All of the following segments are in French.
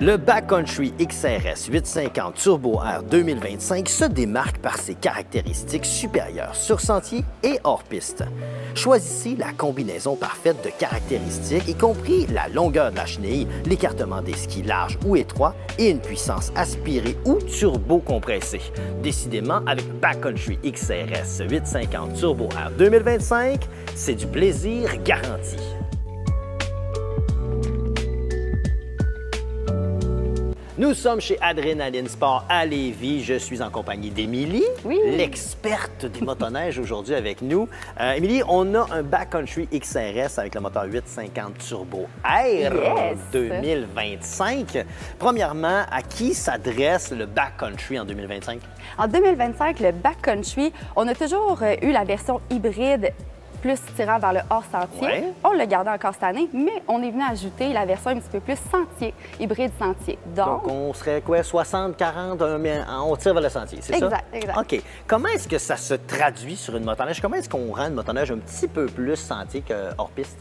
Le Backcountry XRS 850 Turbo R 2025 se démarque par ses caractéristiques supérieures sur sentier et hors piste. Choisissez la combinaison parfaite de caractéristiques, y compris la longueur de la chenille, l'écartement des skis larges ou étroits et une puissance aspirée ou turbo-compressée. Décidément, avec Backcountry XRS 850 Turbo R 2025, c'est du plaisir garanti. Nous sommes chez Adrénaline Sport à Lévis. Je suis en compagnie d'Émilie, l'experte des motoneiges aujourd'hui avec nous. Émilie, on a un Backcountry XRS avec le moteur 850 Turbo R 2025. Premièrement, à qui s'adresse le Backcountry en 2025? En 2025, le Backcountry, on a toujours eu la version hybride plus tirant vers le hors-sentier. Ouais. On l'a gardé encore cette année, mais on est venu ajouter la version un petit peu plus sentier, hybride sentier. Donc on serait quoi, 60, 40, on tire vers le sentier, c'est ça? Exact. OK. Comment est-ce que ça se traduit sur une motoneige? Comment est-ce qu'on rend une motoneige un petit peu plus sentier que hors-piste?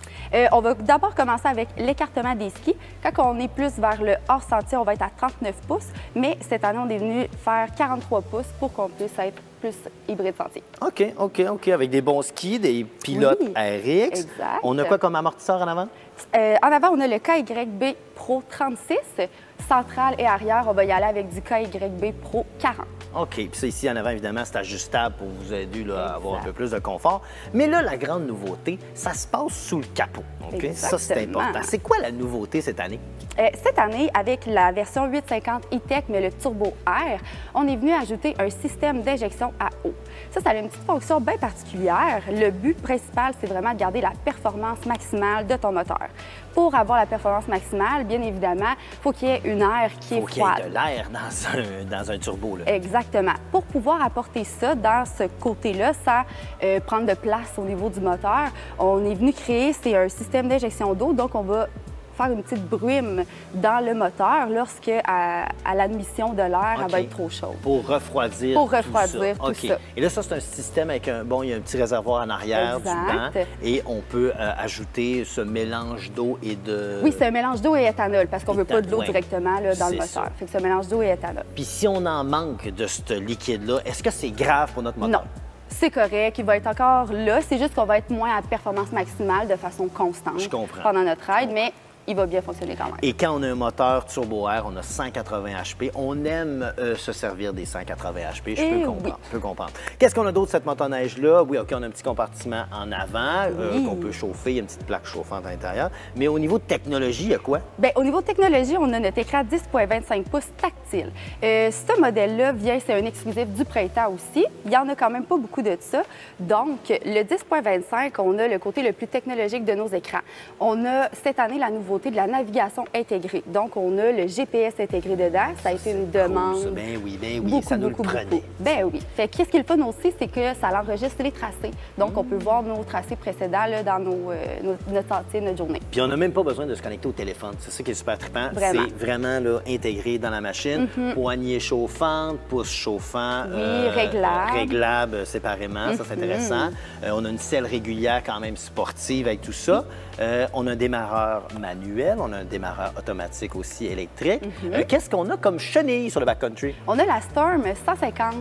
On va d'abord commencer avec l'écartement des skis. Quand on est plus vers le hors-sentier, on va être à 39 pouces, mais cette année, on est venu faire 43 pouces pour qu'on puisse être plus hybride sentier. OK. Avec des bons skis, des pilotes RX. Exact. On a quoi comme amortisseur en avant? En avant, on a le KYB Pro 36. Centrale et arrière, on va y aller avec du KYB Pro 40. OK. Puis ça, ici, en avant, évidemment, c'est ajustable pour vous aider là, à avoir un peu plus de confort. Mais là, la grande nouveauté, ça se passe sous le capot. OK? Ça, c'est important. C'est quoi la nouveauté cette année? Cette année, avec la version 850 E-Tech, mais le Turbo R, on est venu ajouter un système d'injection à eau. Ça a une petite fonction bien particulière. Le but principal, c'est vraiment de garder la performance maximale de ton moteur. Pour avoir la performance maximale, bien évidemment, il faut qu'il y ait une air qui est froide. Faut qu'il y ait de l'air dans un turbo. Là. Exactement. Pour pouvoir apporter ça dans ce côté-là, sans prendre de place au niveau du moteur, on est venu créer, c'est un système d'injection d'eau, donc on va faire une petite brume dans le moteur lorsque, à l'admission de l'air, elle va être trop chaude. Pour refroidir tout ça. Et là, ça, c'est un système avec il y a un petit réservoir en arrière du banc et on peut ajouter ce mélange d'eau et de... Oui, c'est un mélange d'eau et éthanol parce qu'on ne veut pas de l'eau directement là, dans le moteur. Fait que c'est un mélange d'eau et éthanol. Puis si on en manque de ce liquide-là, est-ce que c'est grave pour notre moteur? Non. C'est correct, il va être encore là. C'est juste qu'on va être moins à performance maximale de façon constante pendant notre ride, mais il va bien fonctionner quand même. Et quand on a un moteur Turbo R, on a 180 HP. On aime se servir des 180 HP. Je peux comprendre. Qu'est-ce qu'on a d'autre cette motoneige-là? Oui, OK, on a un petit compartiment en avant qu'on peut chauffer. Il y a une petite plaque chauffante à l'intérieur. Mais au niveau de technologie, il y a quoi? Bien, au niveau de technologie, on a notre écran 10,25 pouces tactile. Ce modèle-là c'est un exclusif du printemps aussi. Il n'y en a quand même pas beaucoup de ça. Donc, le 10,25, on a le côté le plus technologique de nos écrans. On a cette année la nouveauté de la navigation intégrée. Donc, on a le GPS intégré dedans. Ça a été une demande. Cool, ben oui, ça nous le prenait. Ben oui. Fait qu'est-ce qui est le fun aussi, c'est que ça enregistre les tracés. Donc, on peut voir nos tracés précédents là, dans notre sentier, notre journée. Puis, on n'a même pas besoin de se connecter au téléphone. C'est ça qui est super trippant. C'est vraiment là, intégré dans la machine. Poignée chauffante, pouce chauffant. Réglable séparément. Ça, c'est intéressant. On a une selle régulière quand même sportive avec tout ça. On a un démarreur manuel. On a un démarreur automatique aussi électrique. Qu'est-ce qu'on a comme chenille sur le Backcountry? On a la Storm 150.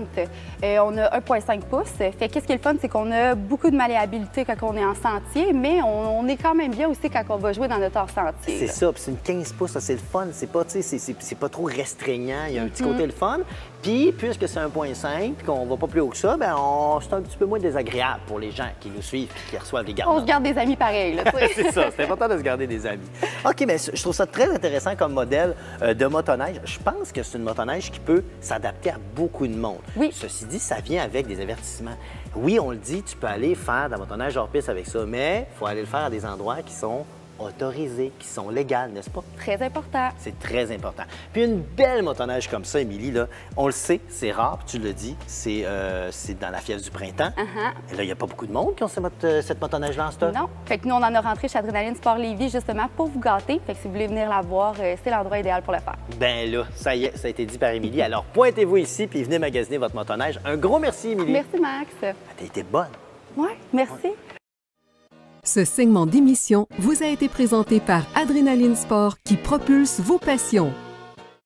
On a 1,5 pouces. Fait qu'est-ce qui est le fun, c'est qu'on a beaucoup de malléabilité quand on est en sentier, mais on est quand même bien aussi quand on va jouer dans notre hors-sentier. C'est ça. Puis c'est une 15 pouces, c'est le fun. C'est pas trop restreignant. Il y a un petit côté le fun. Puis, puisque c'est 1,5 puis qu'on va pas plus haut que ça, ben c'est un petit peu moins désagréable pour les gens qui nous suivent et qui reçoivent les gardes. On se garde des amis pareils, là. C'est ça. C'est important de se garder des amis. OK, mais je trouve ça très intéressant comme modèle de motoneige. Je pense que c'est une motoneige qui peut s'adapter à beaucoup de monde. Oui. Ceci dit, ça vient avec des avertissements. Oui, on le dit, tu peux aller faire de la motoneige hors piste avec ça, mais il faut aller le faire à des endroits qui sont autorisés, qui sont légales, n'est-ce pas? Très important. C'est très important. Puis une belle motoneige comme ça, Émilie, là, on le sait, c'est rare, puis tu le dis, c'est dans la fièvre du printemps. Et là, il n'y a pas beaucoup de monde qui ont cette motoneige-là en stock. Non. Fait que nous, on en a rentré chez Adrénaline Sport Lévis justement pour vous gâter. Fait que si vous voulez venir la voir, c'est l'endroit idéal pour le faire. Ben là, ça y est, ça a été dit par Émilie. Alors, pointez-vous ici, puis venez magasiner votre motoneige. Un gros merci, Émilie. Merci, Max. T'as été bonne. Oui, merci. Ce segment d'émission vous a été présenté par Adrénaline Sport qui propulse vos passions.